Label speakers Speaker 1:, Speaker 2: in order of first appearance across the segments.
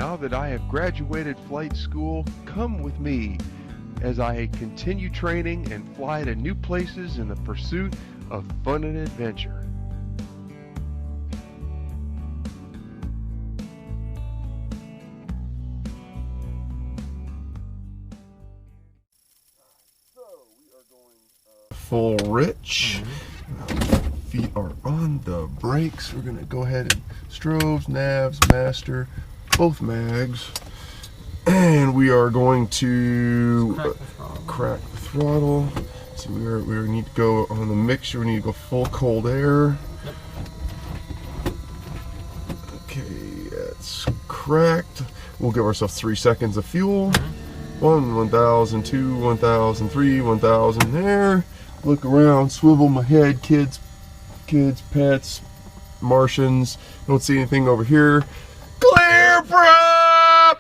Speaker 1: Now that I have graduated flight school, come with me as I continue training and fly to new places in the pursuit of fun and adventure. So we are going full rich. Feet are on the brakes. We're gonna go ahead and strobes, navs, master, both mags, and we are going to crack the throttle. So we need to go on the mixture. We need to go full cold air.
Speaker 2: Yep.
Speaker 1: Okay, that's cracked. We'll give ourselves 3 seconds of fuel. 1, 1,000, 2, 1,000, 3, 1,000. There. Look around, swivel my head, kids, pets, Martians. Don't see anything over here. Clear prop!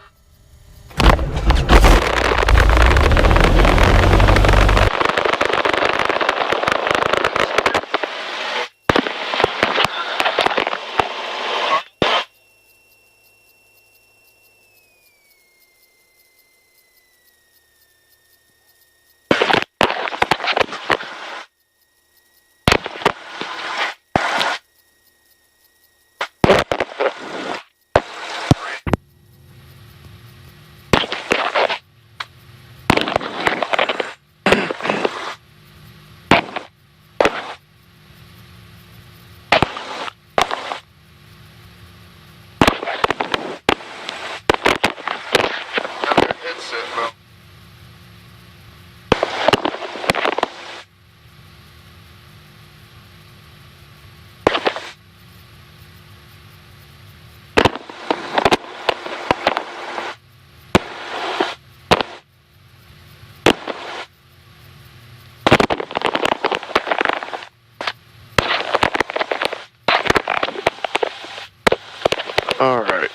Speaker 1: All right.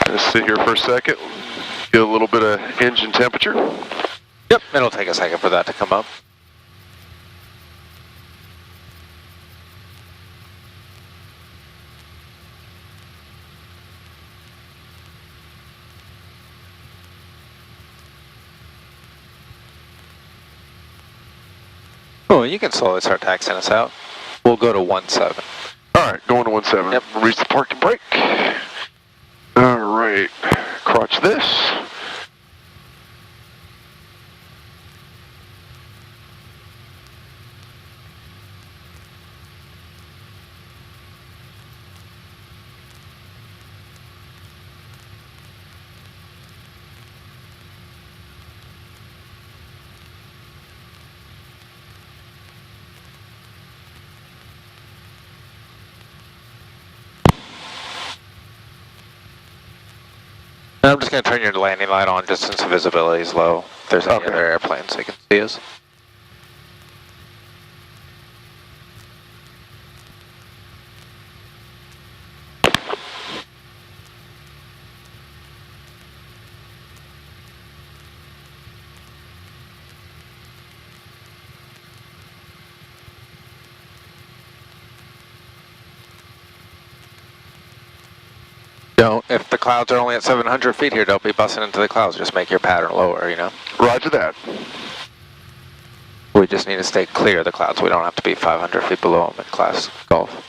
Speaker 1: Gonna sit here for a second, get a little bit of engine temperature.
Speaker 2: Yep, it'll take a second for that to come up. Oh, you can slowly start taxing us out. We'll go to 17.
Speaker 1: All right, going to 17.
Speaker 2: Yep.
Speaker 1: Reach the parking brake. All right, crotch this.
Speaker 2: I'm just going to turn your landing light on just since the visibility is low. If there's any other airplanes they can see us. If the clouds are only at 700 feet here, don't be busting into the clouds. Just make your pattern lower, you know?
Speaker 1: Roger that.
Speaker 2: We just need to stay clear of the clouds. We don't have to be 500 feet below them in class golf.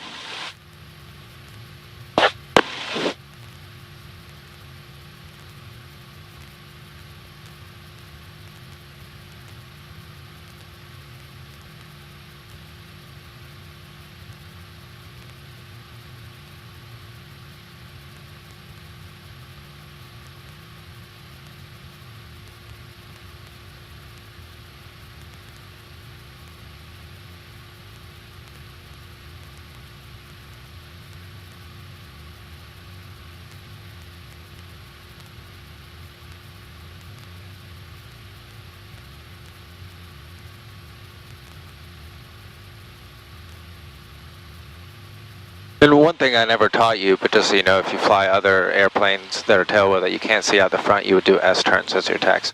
Speaker 2: And one thing I never taught you, but just so you know, if you fly other airplanes that are tailwheel that you can't see out the front, you would do S turns as your taxi.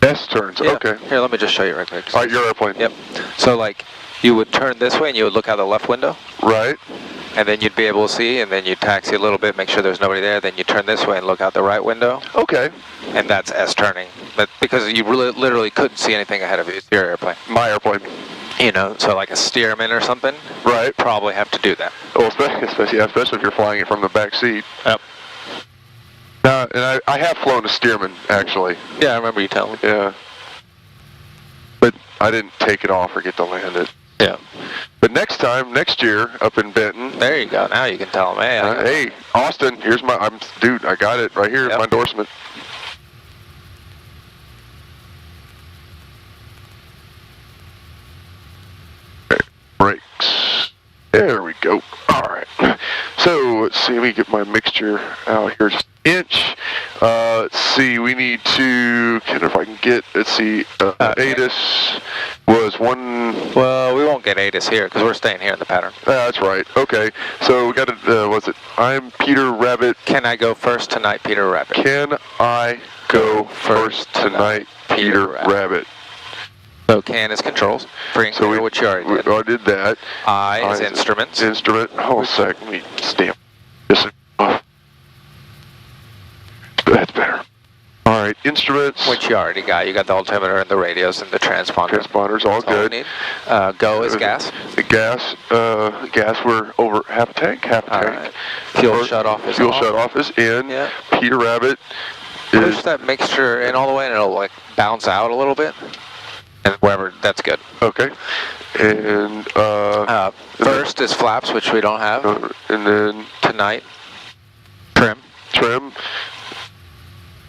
Speaker 1: S turns,
Speaker 2: Yeah.
Speaker 1: okay.
Speaker 2: Here, let me just show you right quick.
Speaker 1: All right, your airplane.
Speaker 2: Yep. So like, you would turn this way and you would look out the left window.
Speaker 1: Right.
Speaker 2: and then you'd be able to see, and then you taxi a little bit, make sure there's nobody there, then you turn this way and look out the right window.
Speaker 1: Okay.
Speaker 2: And that's S turning. But because you literally couldn't see anything ahead of you, it's your airplane.
Speaker 1: My airplane.
Speaker 2: You know, so like a Stearman or something,
Speaker 1: right?
Speaker 2: Probably have to do that.
Speaker 1: Well, especially if you're flying it from the back seat.
Speaker 2: Yep.
Speaker 1: And I have flown a Stearman, actually.
Speaker 2: Yeah, I remember you telling me.
Speaker 1: Yeah. But I didn't take it off or get to land it.
Speaker 2: Yeah.
Speaker 1: But next year, up in Benton.
Speaker 2: There you go. Now you can tell them, hey.
Speaker 1: Hey, Austin, here's dude, I got it right here. Yep. My endorsement. Brakes. There we go. All right. So let's see. Let me get my mixture out here. Just an inch. Let's see. We need to. If I can get. Let's see. ATIS was 1.
Speaker 2: Well, we won't get ATIS here because we're staying here in the pattern.
Speaker 1: That's right. Okay. So we got to. What's it? I'm Peter Rabbit.
Speaker 2: Can I go first tonight, Peter Rabbit?
Speaker 1: Can I go first tonight, Peter Rabbit?
Speaker 2: So can is controls. Free and clear, which you already did.
Speaker 1: I did that.
Speaker 2: I is instruments.
Speaker 1: Instrument. Hold a sec. Let me stamp. That's better. All right. Instruments.
Speaker 2: Which you already got. You got the altimeter and the radios and the transponders.
Speaker 1: Transponders, all good.
Speaker 2: All go is gas.
Speaker 1: The gas. Gas. We're over half a tank. Half a tank.
Speaker 2: Right. Fuel shut off is
Speaker 1: Fuel shut off is in.
Speaker 2: Yeah.
Speaker 1: Peter Rabbit.
Speaker 2: Push that mixture in all the way, and it'll like bounce out a little bit. And wherever, that's good.
Speaker 1: Okay. And
Speaker 2: first is flaps, which we don't have.
Speaker 1: And then
Speaker 2: tonight, trim.
Speaker 1: Trim.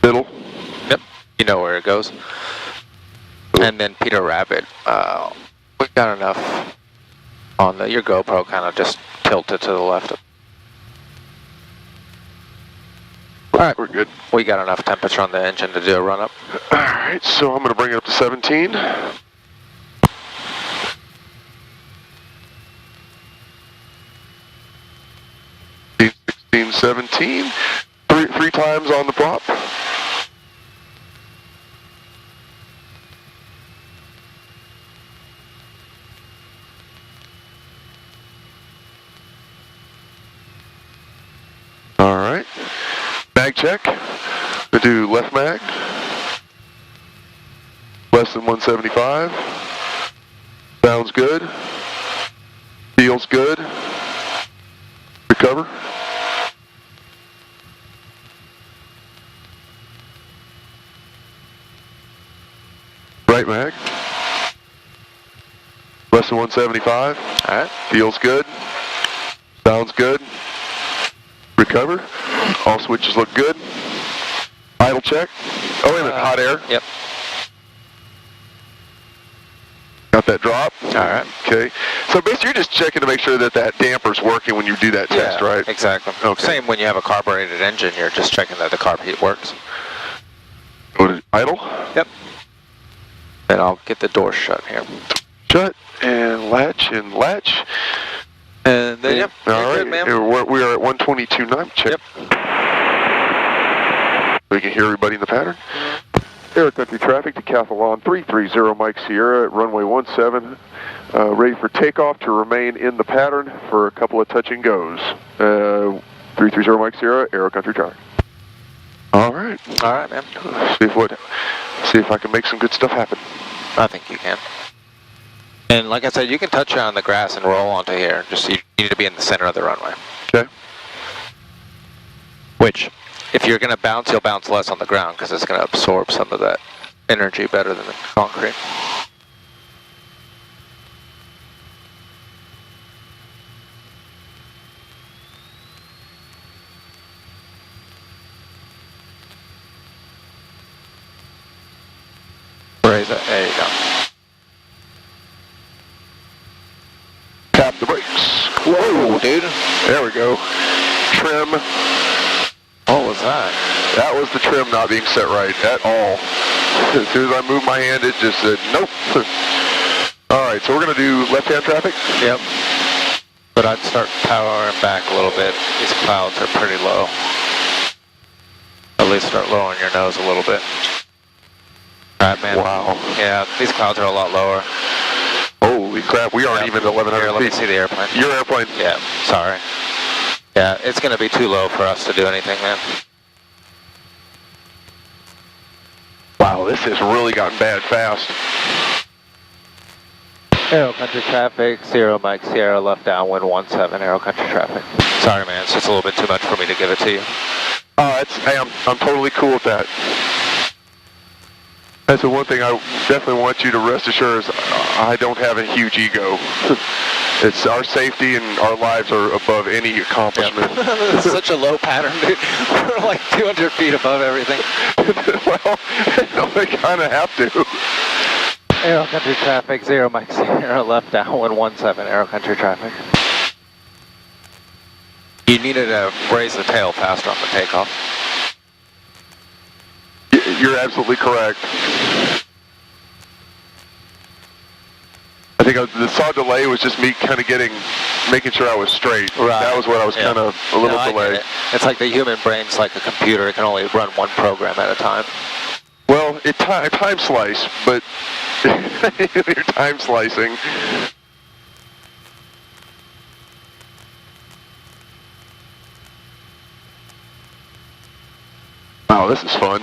Speaker 1: Middle.
Speaker 2: Yep. You know where it goes. And then Peter Rabbit. We got enough on your GoPro. Kind of just tilted to the left. All right,
Speaker 1: we're good.
Speaker 2: We got enough temperature on the engine to do a run up.
Speaker 1: All right, so I'm going to bring it up to 17. 16, 17. Three times on the prop. All right. Mag check. We do left mag. Less than 175. Sounds good. Feels good. Recover. Right mag. Less than 175.
Speaker 2: All right.
Speaker 1: Feels good. Sounds good. Recover. All switches look good. Idle check. Oh, wait a minute. Hot air.
Speaker 2: Yep.
Speaker 1: Got that drop.
Speaker 2: All right.
Speaker 1: Okay. So basically, you're just checking to make sure that that damper's working when you do that test, right?
Speaker 2: Exactly.
Speaker 1: Okay.
Speaker 2: Same when you have a carbureted engine, you're just checking that the carb heat works.
Speaker 1: Go to idle.
Speaker 2: Yep. And I'll get the door shut here.
Speaker 1: Shut and latch and latch.
Speaker 2: And then, yep.
Speaker 1: All right.
Speaker 2: Good, ma'am.
Speaker 1: We are at 122.9. Check.
Speaker 2: Yep.
Speaker 1: We can hear everybody in the pattern. Air Country Traffic to Cathalon 330 Mike Sierra at runway 17. Ready for takeoff to remain in the pattern for a couple of touch and goes. 330 Mike Sierra, Air Country Traffic. All right.
Speaker 2: All right, man.
Speaker 1: See if I can make some good stuff happen.
Speaker 2: I think you can. And like I said, you can touch on the grass and roll onto here. Just you need to be in the center of the runway.
Speaker 1: Okay.
Speaker 2: Which, if you're going to bounce, you'll bounce less on the ground because it's going to absorb some of that energy better than the concrete. Raise it. There you go.
Speaker 1: Tap the brakes.
Speaker 2: Whoa, dude.
Speaker 1: There we go. Trim.
Speaker 2: What was that?
Speaker 1: That was the trim not being set right at all. As soon as I moved my hand, it just said, nope. All right, so we're going to do left-hand traffic?
Speaker 2: Yep. But I'd start powering back a little bit. These clouds are pretty low. At least start lowering your nose a little bit. All right, man.
Speaker 1: Wow.
Speaker 2: Yeah, these clouds are a lot lower.
Speaker 1: Oh,
Speaker 3: Holy crap, we aren't even at 1,100
Speaker 2: Here, let me
Speaker 3: feet.
Speaker 2: see the airplane.
Speaker 3: Your airplane.
Speaker 2: Yeah, sorry. Yeah, it's going to be too low for us to do anything, man.
Speaker 3: Wow, this has really gotten bad fast.
Speaker 2: Aero country traffic, 0 Mike Sierra, left downwind 17, aero country traffic. Sorry, man, it's just a little bit too much for me to give it to you.
Speaker 3: Hey, I'm totally cool with that. That's the one thing I definitely want you to rest assured is I don't have a huge ego. It's our safety and our lives are above any accomplishment.
Speaker 2: Yep. It's such a low pattern, dude. We're like 200 feet above everything.
Speaker 3: Well, they kind of have to.
Speaker 2: Aero country traffic, 0 Mike Sierra, left downwind 17, aero country traffic. You needed to raise the tail faster on the takeoff.
Speaker 3: You're absolutely correct. I think the saw delay was just me kind of making sure I was straight.
Speaker 2: Right.
Speaker 3: That was what I was kind of a little delayed.
Speaker 2: It's like the human brain's like a computer. It can only run one program at a time.
Speaker 3: Well, time slice, but you're time slicing. Wow, this is fun.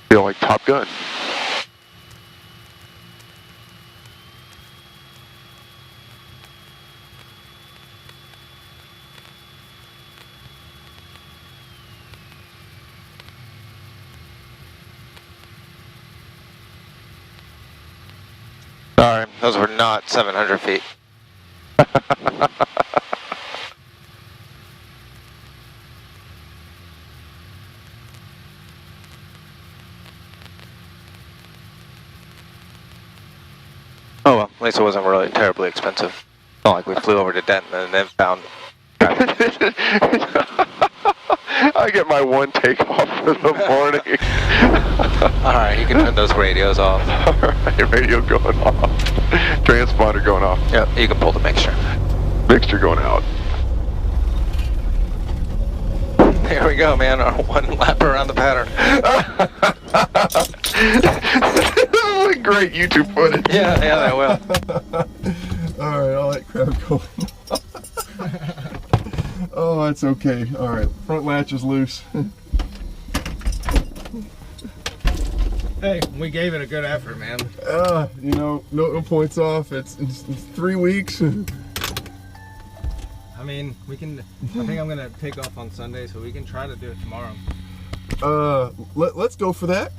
Speaker 3: Feel like Top Gun.
Speaker 2: Sorry, those were not 700 feet. Oh well, at least it wasn't really terribly expensive. Not like we flew over to Denton and then found
Speaker 3: I get my one takeoff for the morning.
Speaker 2: Alright, you can turn those radios off.
Speaker 3: Alright, radio going off. Transponder going off.
Speaker 2: Yep, you can pull the mixture.
Speaker 3: Mixture going out.
Speaker 2: There we go, man. Our one lap around the pattern.
Speaker 3: Great YouTube footage.
Speaker 2: Yeah, that will.
Speaker 1: Alright, all that crap going on. Oh, that's okay. Alright, front latch is loose.
Speaker 4: Hey, we gave it a good effort, man.
Speaker 1: You know, no points off. It's 3 weeks.
Speaker 4: I mean, we can. I think I'm gonna take off on Sunday, so we can try to do it tomorrow.
Speaker 1: Let's go for that.